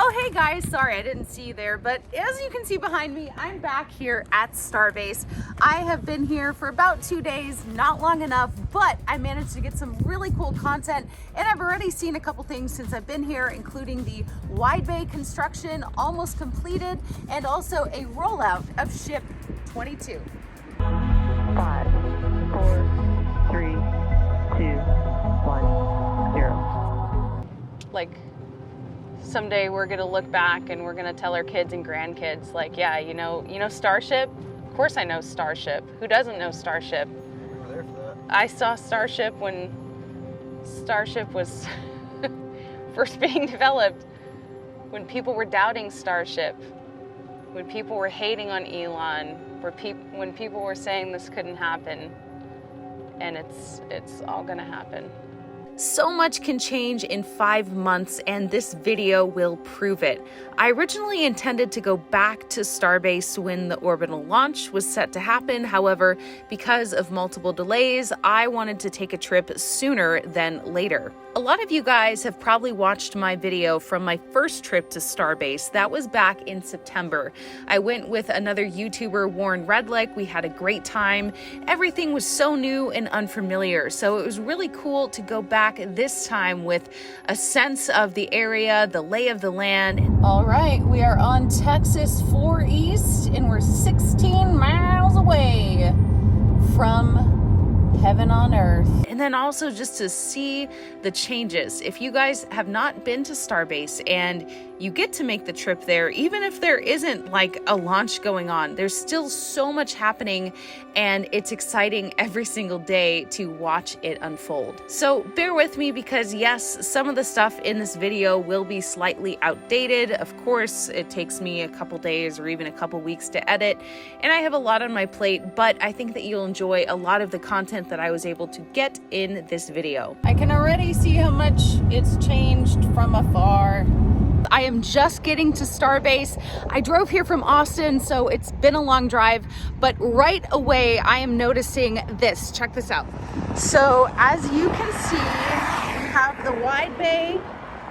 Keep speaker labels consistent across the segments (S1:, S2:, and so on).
S1: Oh, hey guys, sorry I didn't see you there, but as you can see behind me, I'm back here at Starbase. I have been here for about 2 days, not long enough, but I managed to get some really cool content, and I've already seen a couple things since I've been here, including the wide bay construction almost completed, and also a rollout of Ship 22.
S2: 5, 4, 3, 2, 1, 0.
S3: Like, someday we're gonna look back and we're gonna tell our kids and grandkids, like, yeah, you know Starship? Of course I know Starship. Who doesn't know Starship?
S4: We were there for that.
S3: I saw Starship when Starship was first being developed, when people were doubting Starship, when people were hating on Elon, when people were saying this couldn't happen, and it's all gonna happen.
S1: So much can change in 5 months, and this video will prove it. I originally intended to go back to Starbase when the orbital launch was set to happen. However, because of multiple delays, I wanted to take a trip sooner than later. A lot of you guys have probably watched my video from my first trip to Starbase. That was back in September. I went with another YouTuber, Warren Redlick. We had a great time. Everything was so new and unfamiliar, so it was really cool to go back this time with a sense of the area, the lay of the land. All right, we are on Texas 4 East, and we're 16 miles away from heaven on earth. And then also just to see the changes. If you guys have not been to Starbase and you get to make the trip there, even if there isn't like a launch going on, there's still so much happening, and it's exciting every single day to watch it unfold. So bear with me, because yes, some of the stuff in this video will be slightly outdated. Of course, it takes me a couple days or even a couple weeks to edit, and I have a lot on my plate, but I think that you'll enjoy a lot of the content that I was able to get in this video. I can already see how much it's changed from afar. I am just getting to Starbase. I drove here from Austin, so it's been a long drive, but right away I am noticing this. Check this out. So as you can see, we have the wide bay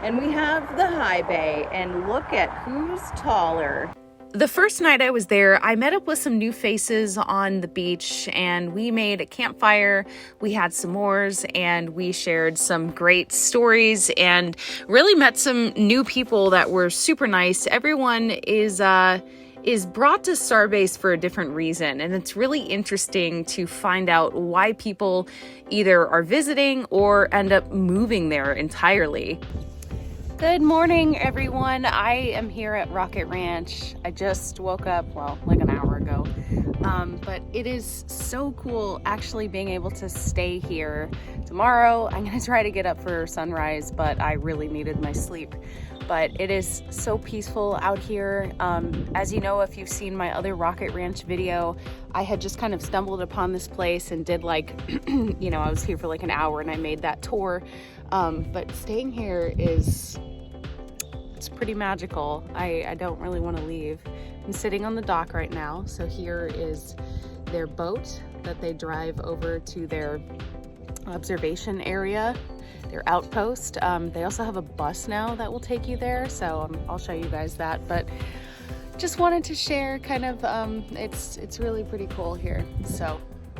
S1: and we have the high bay, and look at who's taller. The first night I was there, I met up with some new faces on the beach, and we made a campfire, we had s'mores, and we shared some great stories and really met some new people that were super nice. Everyone is brought to Starbase for a different reason, and it's really interesting to find out why people either are visiting or end up moving there entirely. Good morning, everyone. I am here at Rocket Ranch. I just woke up, well, like an hour ago. But it is so cool actually being able to stay here. Tomorrow, I'm gonna try to get up for sunrise, but I really needed my sleep. But it is so peaceful out here. As you know, if you've seen my other Rocket Ranch video, I had just kind of stumbled upon this place and did like, you know, I was here for like an hour and I made that tour. But staying here it's pretty magical. I don't really want to leave. I'm sitting on the dock right now. So here is their boat that they drive over to their observation area, their outpost. They also have a bus now that will take you there. So I'll show you guys that. But just wanted to share kind of, it's really pretty cool here. So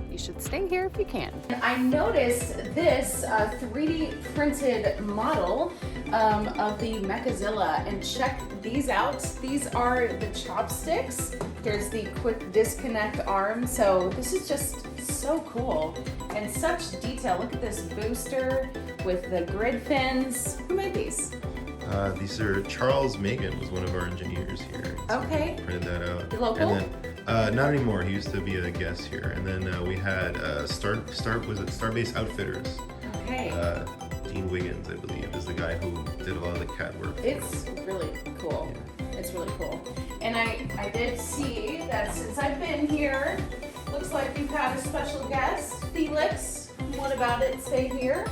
S1: you should stay here if you can. I noticed this 3D printed model of the Mechazilla, and check these out. These are the chopsticks. There's the quick disconnect arm. So this is just so cool and such detail. Look at this booster with the grid fins. Who made these?
S4: These are Charles Magan was one of our engineers here. So
S1: Okay.
S4: he printed that out.
S1: You local?
S4: And then, not anymore. He used to be a guest here. And then we had Starbase Outfitters.
S1: Okay.
S4: Dean Wiggins, I believe, is the guy who did a lot of the CAD work.
S1: It's really cool. It's really cool. And I did see that since I've been here, looks like we've had a special guest, Felix. What about it? Stay here.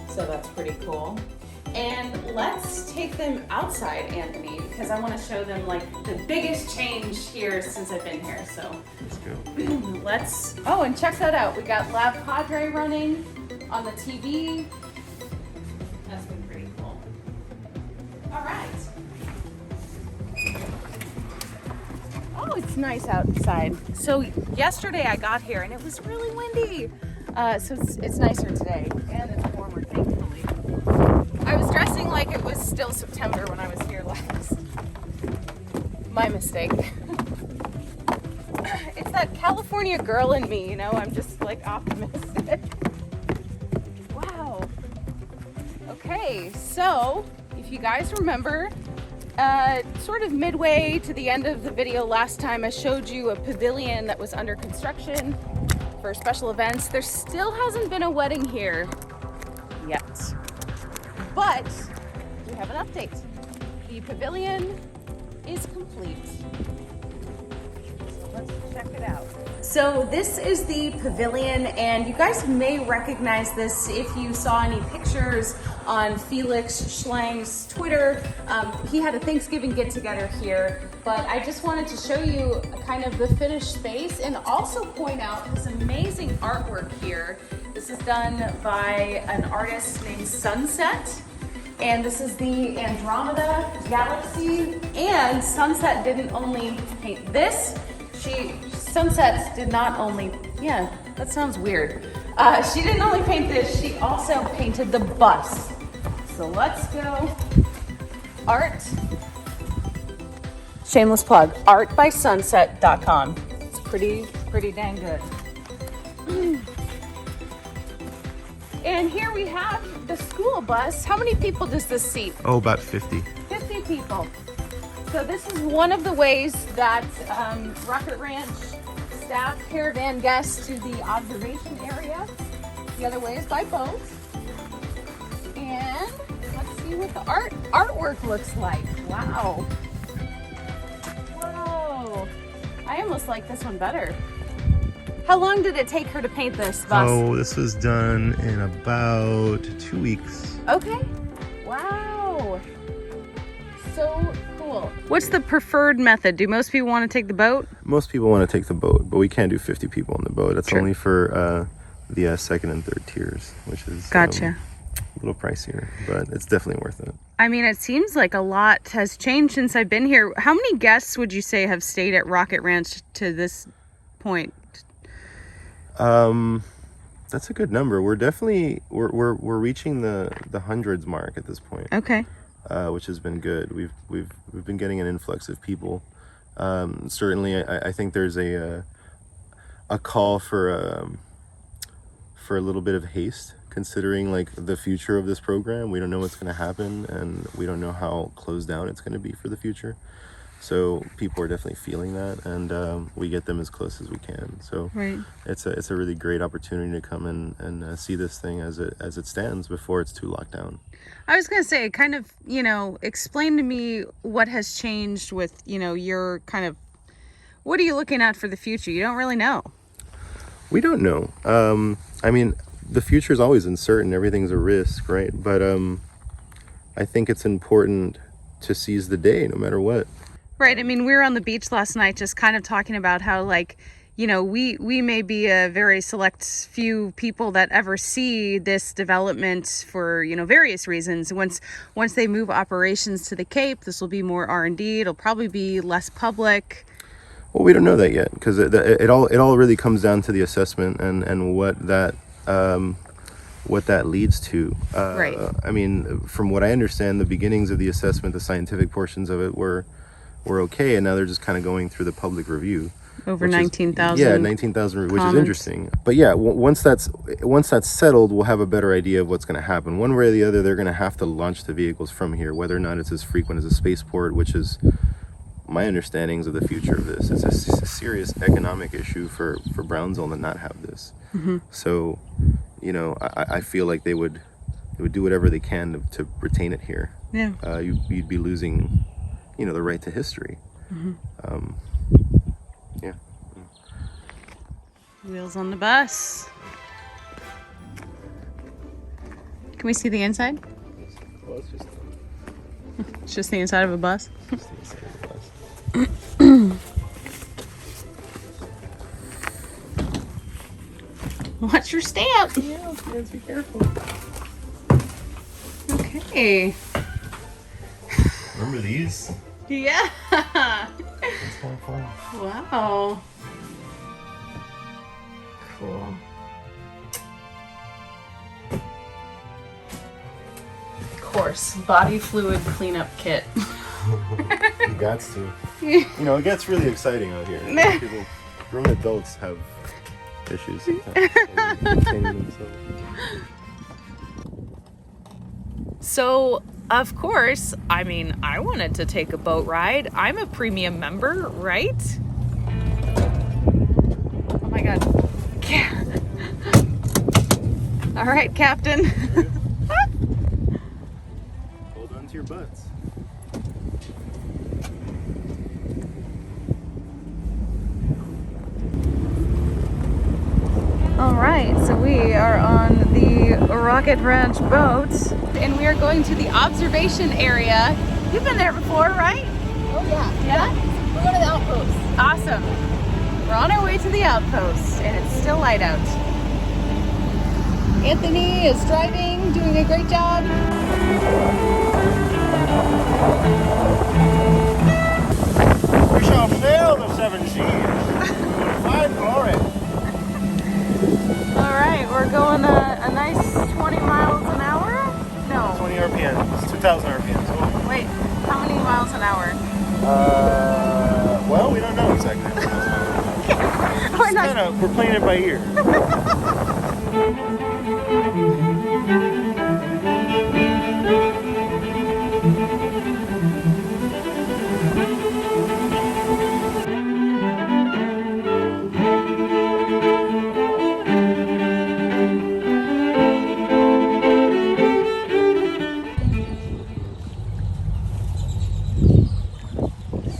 S1: So that's pretty cool. And let's take them outside, Anthony, because I want to show them like the biggest change here since I've been here. So
S4: Let's go.
S1: Oh, and check that out. We got Lab Padre running on the TV. That's been pretty cool. All right. it's nice outside. So yesterday I got here and it was really windy. So it's nicer today and it's warmer, thankfully. I was dressing like it was still September when I was here last. My mistake. It's that California girl in me, you know, I'm just like optimistic. Wow. Okay, so if you guys remember, sort of midway to the end of the video last time, I showed you a pavilion that was under construction for special events. There still hasn't been a wedding here yet, but we have an update. The pavilion is complete. So let's check it out. So this is the pavilion, and you guys may recognize this if you saw any pictures on Felix Schlang's Twitter. He had a Thanksgiving get-together here, but I just wanted to show you kind of the finished space and also point out this amazing artwork here. This is done by an artist named Sunset, and this is the Andromeda Galaxy. And Sunset didn't only paint this, Sunset did not only, yeah, that sounds weird. She didn't only paint this, she also painted the bus. So let's go. Art. Shameless plug, artbysunset.com. It's pretty dang good. And here we have the school bus. How many people does this seat?
S4: Oh, about 50.
S1: 50 people. So this is one of the ways that Rocket Ranch staff caravan guests to the observation area. The other way is by boat. And let's see what the artwork looks like. Wow. Whoa. I almost like this one better. How long did it take her to paint this bus?
S4: Oh, this was done in about 2 weeks.
S1: Okay. Wow. So cool. What's the preferred method? Do most people want to take the boat?
S4: Most people want to take the boat, but we can't do 50 people on the boat. That's
S1: Sure.
S4: only for the second and third tiers, which is
S1: Gotcha.
S4: a little pricier, but it's definitely worth it.
S1: I mean, it seems like a lot has changed since I've been here. How many guests would you say have stayed at Rocket Ranch to this point?
S4: That's a good number. We're definitely we're reaching the hundreds mark at this point.
S1: Okay.
S4: Which has been good. We've been getting an influx of people. Certainly, I think there's a call for a little bit of haste, considering like the future of this program. We don't know what's going to happen, and we don't know how closed down it's going to be for the future. So people are definitely feeling that, and we get them as close as we can. So
S1: Right.
S4: it's a really great opportunity to come and see this thing as it stands before it's too locked down.
S1: I was going to say, kind of, explain to me what has changed with, your kind of, what are you looking at for the future? You don't really know.
S4: We don't know. I mean, the future is always uncertain. Everything's a risk, right? But I think it's important to seize the day no matter what.
S1: Right. I mean, we were on the beach last night just kind of talking about how, like, we may be a very select few people that ever see this development for, various reasons. Once they move operations to the Cape, this will be more R&D. It'll probably be less public.
S4: Well, we don't know that yet, because it all really comes down to the assessment and what that leads to.
S1: Right.
S4: I mean, from what I understand, the beginnings of the assessment, the scientific portions of it were okay, and now they're just kind of going through the public review.
S1: Over 19,000.
S4: Yeah, 19,000, which
S1: comments.
S4: is interesting. But yeah, once that's settled, we'll have a better idea of what's going to happen. One way or the other, they're going to have to launch the vehicles from here, whether or not it's as frequent as a spaceport, which is my understandings of the future of this. It's a serious economic issue for Brownsville to not have this.
S1: Mm-hmm.
S4: So, I feel like they would do whatever they can to retain it here.
S1: Yeah.
S4: You'd be losing, the right to history.
S1: Mm-hmm.
S4: Yeah.
S1: Wheels on the bus. Can we see the inside?
S4: Well, it's just
S1: It's just the inside of a bus.
S4: the inside of the bus.
S1: What's your stamp?
S4: Yeah, let's be careful.
S1: Okay.
S4: Remember these?
S1: Yeah.
S4: It's
S3: Wow. Cool. Of course, body fluid cleanup kit.
S4: You got to. You know, it gets really exciting out here. People, grown adults have issues sometimes. Containing themselves.
S1: So, of course, I mean, I wanted to take a boat ride. I'm a premium member, right?
S3: Oh my god. All right, Captain.
S4: Hold on to your butts.
S3: All right, so we are on the Rocket Ranch boat, and we are going to the observation area. You've been there before, right?
S5: Oh yeah.
S3: Yeah?
S5: We're going to the Outpost.
S3: Awesome. We're on our way to the Outpost, and it's still light out. Anthony is driving, doing a great job.
S4: We shall sail the 7 seas. Find glory.
S3: All right, we're going a nice 20 miles an hour? No.
S4: 20 RPM. It's 2,000 RPM. So,
S3: Wait, how many miles an hour?
S4: well, we don't know exactly. We're playing it by ear.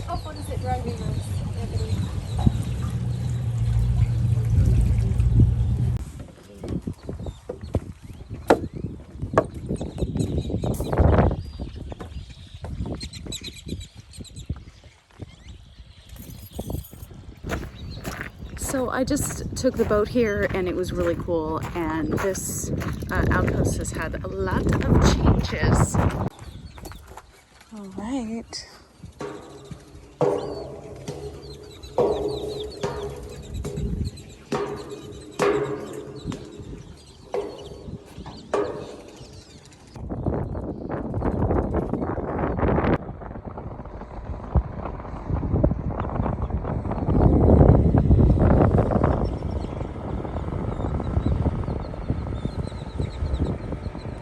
S5: How fun is it driving this, Anthony?
S3: So I just took the boat here and it was really cool, and this outpost has had a lot of changes. All right.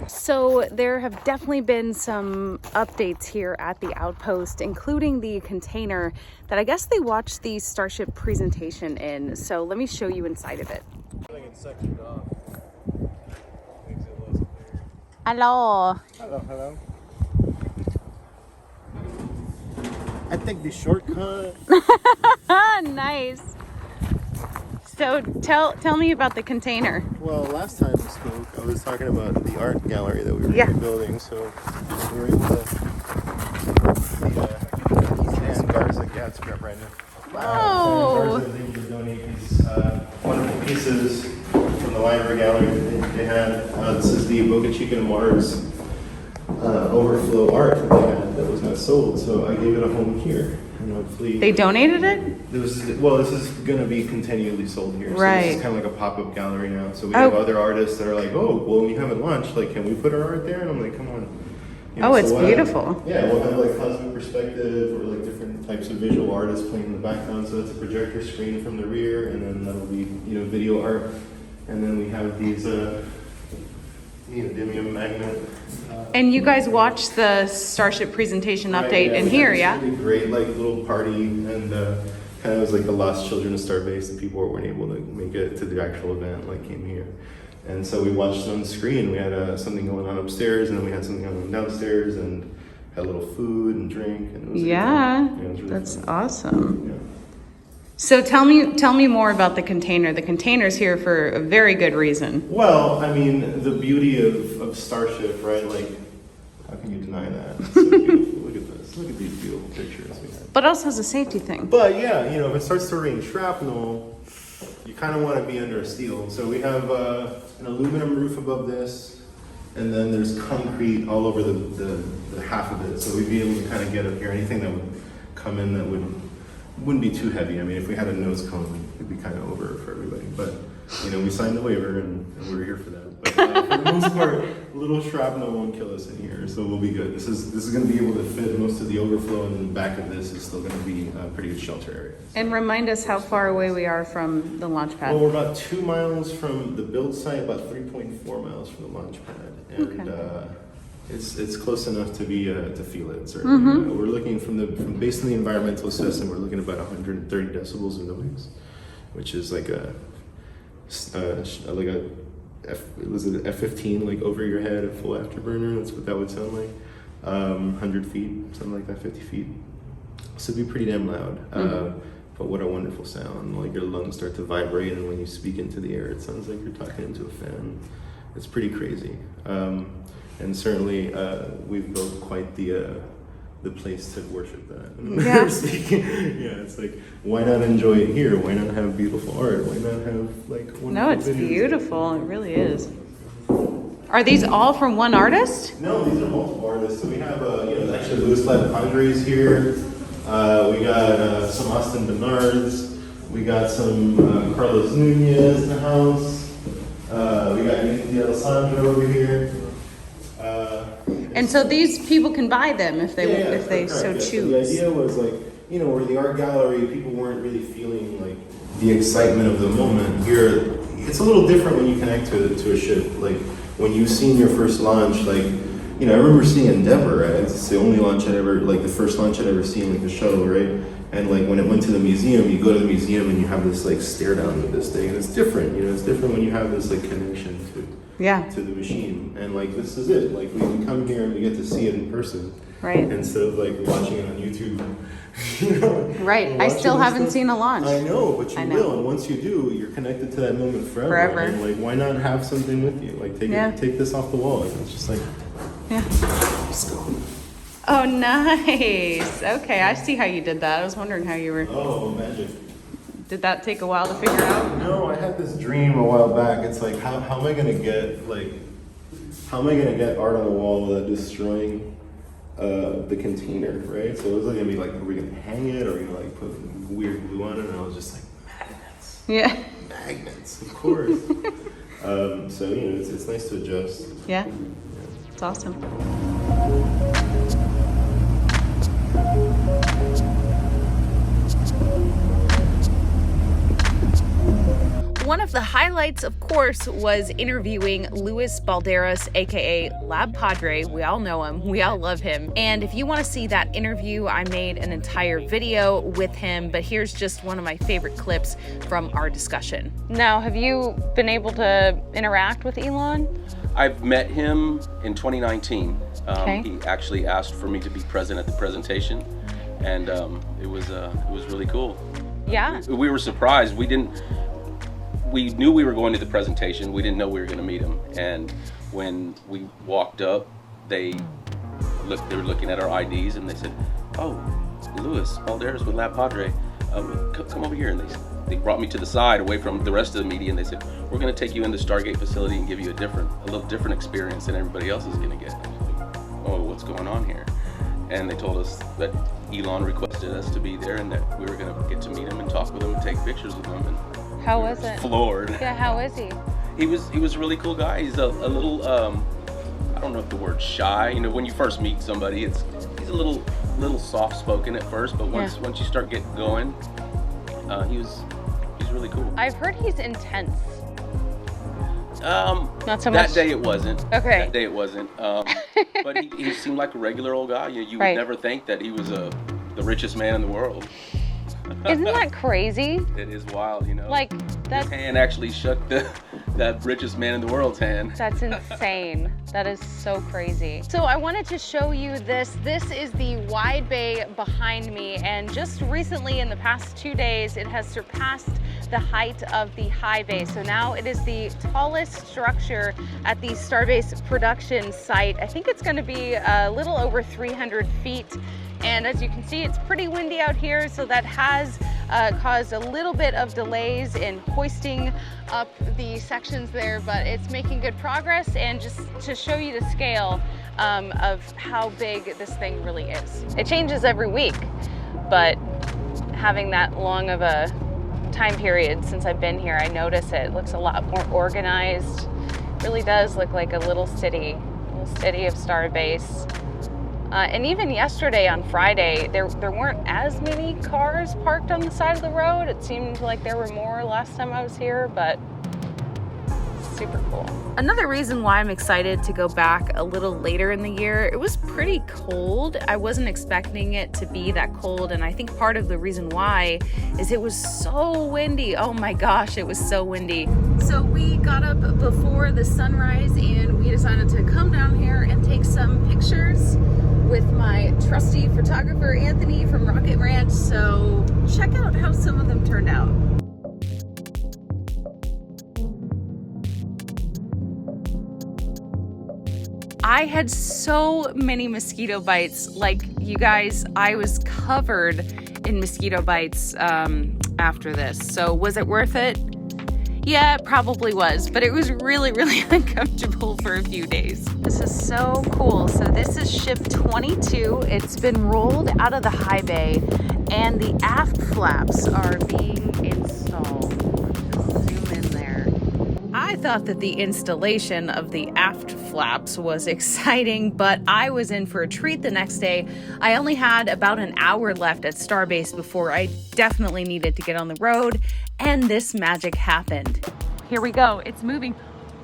S3: So there have definitely been some updates here at the Outpost, including the container that I guess they watched the Starship presentation in. So let me show you inside of it. Hello.
S4: Hello. I take the shortcut.
S3: Nice. So tell me about the container.
S4: Well, last time we spoke, I was talking about the art gallery that we were building. So we were able to and Garza Gat scrap right now.
S3: Whoa.
S4: Garza was able to donate these wonderful pieces from the library gallery that they had. This is the Boca Chica and Mars overflow art that they had that was not sold. So I gave it a home here. And hopefully
S3: They donated it?
S4: this is going to be continually sold here. So
S3: Right.
S4: this is kind of like a pop-up gallery now. So we have other artists that are like, oh, well, when you have it launched, like, can we put our art there? And I'm like, come on. You know,
S3: Oh,
S4: so
S3: it's
S4: we'll
S3: beautiful.
S4: Have, we'll have like cosmic perspective or like different types of visual artists playing in the background. So it's a projector screen from the rear, and then that'll be, you know, video art. And then we have these neodymium magnet.
S3: And you guys watched the Starship presentation update in
S4: we
S3: here,
S4: had this
S3: yeah?
S4: really great like little party, and kind of was like the lost children of Starbase, and people weren't able to make it to the actual event, like came here. And so we watched it on the screen. We had something going on upstairs, and then we had something going on downstairs, and had a little food and drink. And it was
S3: Yeah,
S4: it was really
S3: that's
S4: fun.
S3: awesome.
S4: Yeah.
S3: So tell me more about the container. The container's here for a very good reason.
S4: Well, I mean, the beauty of Starship, right? Like, how can you deny that? It's so beautiful. Look at this. Look at these beautiful pictures we have.
S3: But also has a safety thing.
S4: But yeah, you know, if it starts to rain shrapnel, you kind of want to be under a steel. So we have an aluminum roof above this, and then there's concrete all over the half of it. So we'd be able to kind of get up here anything that would come in that would wouldn't be too heavy. I mean, if we had a nose cone, it'd be kind of over for everybody. But you know, we signed the waiver and we're here for that. But for the most part, little shrapnel won't kill us in here, so we'll be good. This is going to be able to fit most of the overflow, and then the back of this is still going to be a pretty good shelter area.
S3: And remind us how far away we are from the launch pad.
S4: Well, we're about 2 miles from the build site, about 3.4 miles from the launch pad, and it's close enough to be to feel it. Certainly, we're looking from based on the environmental assessment, we're looking at about 130 decibels of noise, which is like a it was an F-15 like over your head, a full afterburner. That's what that would sound like. 100 feet, something like that, 50 feet. So it'd be pretty damn loud. But what a wonderful sound. Like your lungs start to vibrate, and when you speak into the air, it sounds like you're talking into a fan. It's pretty crazy. And certainly we've built quite the place to worship that.
S3: Yeah.
S4: Yeah, it's like, why not enjoy it here? Why not have beautiful art? Why not have like wonderful
S3: No, it's
S4: videos?
S3: beautiful. It really is. Are these all from one artist?
S4: No, these are multiple artists. So we have, actually Lab Padre is here. We got some Austin Bernards. We got some Carlos Nunez in the house. We got Anthony Alessandro over here.
S3: And so these people can buy them if they
S4: correct,
S3: so
S4: yeah.
S3: choose.
S4: So the idea was like, where the art gallery, people weren't really feeling like the excitement of the moment. Here, it's a little different when you connect to a ship. Like when you've seen your first launch, like, I remember seeing Endeavor, right? It's the only launch I'd ever, like the first launch I'd ever seen, like the shuttle, right? And like when it went to the museum, you go to the museum and you have this like stare down with this thing, and it's different, it's different when you have this like connection to the machine. And like this is it. Like we can come here and we get to see it in person.
S3: Right.
S4: Instead of like watching it on YouTube.
S3: Right. I still haven't seen a launch.
S4: I know, but you will. And once you do, you're connected to that moment forever. And like, why not have something with you? Like take this off the wall. It's just like, let's go.
S3: Oh, nice. Okay, I see how you did that. I was wondering how you were.
S4: Oh, magic.
S3: Did that take a while to figure out?
S4: No, I had this dream a while back. It's like, how am I gonna get art on the wall without destroying the container, right? So it was like gonna be like, are we gonna hang it, or are we gonna like put weird glue on it? And I was just like, magnets.
S3: Yeah.
S4: Magnets, of course. So it's nice to adjust.
S3: Yeah. It's awesome.
S1: One of the highlights, of course, was interviewing Luis Balderas, aka Lab Padre. We all know him, we all love him. And if you want to see that interview, I made an entire video with him, but here's just one of my favorite clips from our discussion. Now, have you been able to interact with Elon?
S6: I've met him in 2019.
S3: Okay.
S6: He actually asked for me to be present at the presentation, and it was really cool.
S3: Yeah.
S6: We were surprised. We knew we were going to the presentation. We didn't know we were going to meet him. And when we walked up, they were looking at our IDs, and they said, "Oh, Luis Balderas with Lab Padre, come over here." And they brought me to the side, away from the rest of the media, and they said, "We're going to take you in the Stargate facility and give you a little different experience than everybody else is going to get." I was like, "Oh, what's going on here?" And they told us that Elon requested us to be there, and that we were going to get to meet him and talk with him and take pictures with him. And
S3: How was it?
S6: Floored.
S3: Yeah, how is he?
S6: He was a really cool guy. He's a little I don't know if the word's shy. When you first meet somebody, he's a little soft spoken at first, but once you start getting going, he's really cool.
S3: I've heard he's intense.
S6: Not so much. That day it wasn't.
S3: Okay.
S6: That day it wasn't. But he seemed like a regular old guy. You would never think that he was the richest man in the world.
S3: Isn't that crazy?
S6: It is wild,
S3: Like that.
S6: His hand actually shook that richest man in the world's hand.
S3: That's insane. That is so crazy. So I wanted to show you this. This is the wide bay behind me, and just recently in the past 2 days, it has surpassed the height of the high bay. So now it is the tallest structure at the Starbase production site. I think it's going to be a little over 300 feet. And as you can see, it's pretty windy out here, so that has caused a little bit of delays in hoisting up the sections there, but it's making good progress. And just to show you the scale of how big this thing really is. It changes every week, but having that long of a time period since I've been here. I notice it. It looks a lot more organized. It really does look like a little city of Starbase. And even yesterday on Friday, there weren't as many cars parked on the side of the road. It seemed like there were more last time I was here, but super cool.
S1: Another reason why I'm excited to go back a little later in the year, it was pretty cold. I wasn't expecting it to be that cold, and I think part of the reason why is it was so windy. Oh my gosh, it was so windy. So we got up before the sunrise and we decided to come down here and take some pictures with my trusty photographer Anthony from Rocket Ranch. So check out how some of them turned out. I had so many mosquito bites. Like, you guys, I was covered in mosquito bites after this. So was it worth it? Yeah, it probably was, but it was really, really uncomfortable for a few days. This is so cool. So this is ship 22. It's been rolled out of the high bay and the aft flaps are being installed. Just zoom in there. I thought that the installation of the aft flaps was exciting, but I was in for a treat the next day. I only had about an hour left at Starbase before I definitely needed to get on the road, and this magic happened. Here we go. It's moving.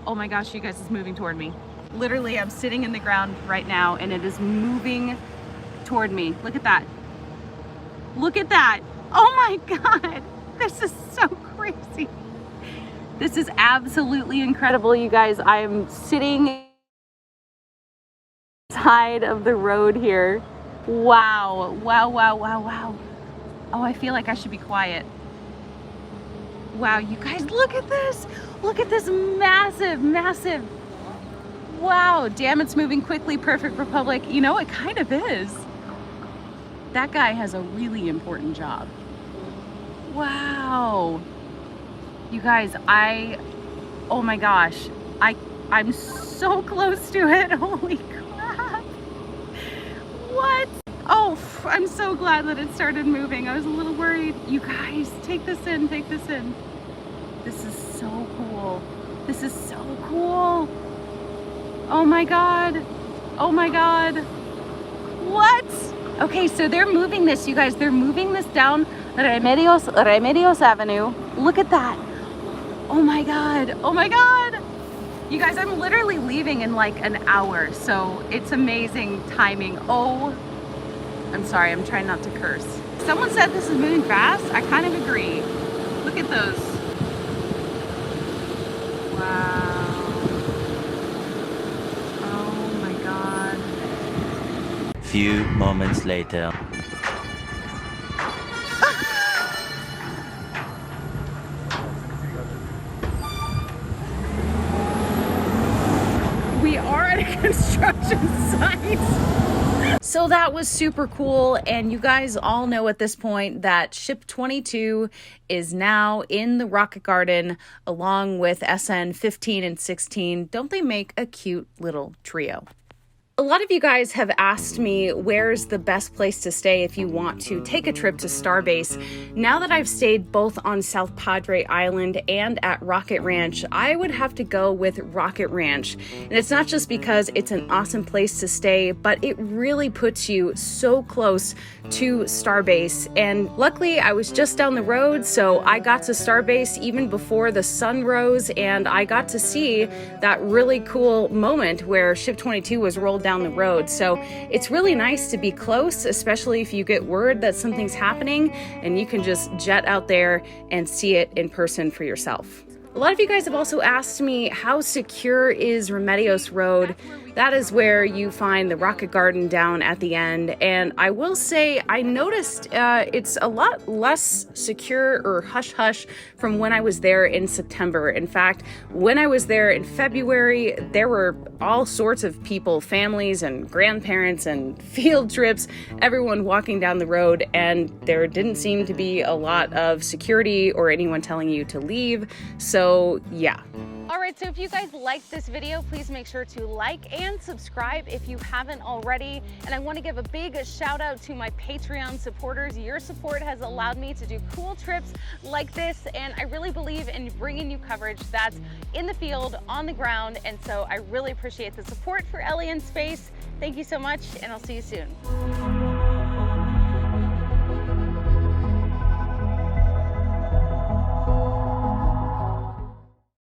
S1: Oh my gosh, you guys, it's moving toward me. Literally, I'm sitting in the ground right now, and it is moving toward me. Look at that. Look at that. Oh my God. This is so crazy. This is absolutely incredible, you guys. I am sitting side of the road here. Wow, wow, wow, wow, wow. Oh, I feel like I should be quiet. Wow, you guys, look at this. Look at this massive, massive. Wow, damn, it's moving quickly, Perfect Republic. You know, it kind of is. That guy has a really important job. Wow. You guys, oh my gosh, I'm so close to it. Holy crap. What? Oh, I'm so glad that it started moving. I was a little worried. You guys, take this in, take this in. This is so cool. This is so cool. Oh my God. Oh my God. What? Okay, so they're moving this, you guys. They're moving this down Remedios Avenue. Look at that. Oh my God. Oh my God. You guys, I'm literally leaving in like an hour, so it's amazing timing. Oh, I'm sorry, I'm trying not to curse. Someone said this is moving fast. I kind of agree. Look at those. Wow. Oh my God.
S7: Few moments later.
S1: We are at a construction site. So that was super cool, and you guys all know at this point that ship 22 is now in the rocket garden along with SN 15 and 16. Don't they make a cute little trio? A lot of you guys have asked me where's the best place to stay if you want to take a trip to Starbase. Now that I've stayed both on South Padre Island and at Rocket Ranch, I would have to go with Rocket Ranch. And it's not just because it's an awesome place to stay, but it really puts you so close to Starbase. And luckily I was just down the road, so I got to Starbase even before the sun rose, and I got to see that really cool moment where ship 22 was rolled down the road. So it's really nice to be close, especially if you get word that something's happening and you can just jet out there and see it in person for yourself. A lot of you guys have also asked me, how secure is Remedios Road? That is where you find the rocket garden down at the end. And I will say, I noticed it's a lot less secure or hush-hush from when I was there in September. In fact, when I was there in February, there were all sorts of people, families and grandparents and field trips, everyone walking down the road, and there didn't seem to be a lot of security or anyone telling you to leave. So yeah,
S3: All right, so if you guys liked this video, please make sure to like and subscribe if you haven't already. And I want to give a big shout out to my Patreon supporters. Your support has allowed me to do cool trips like this, and I really believe in bringing you coverage that's in the field, on the ground, and so I really appreciate the support for Ellie in Space. Thank you so much, and I'll see you soon.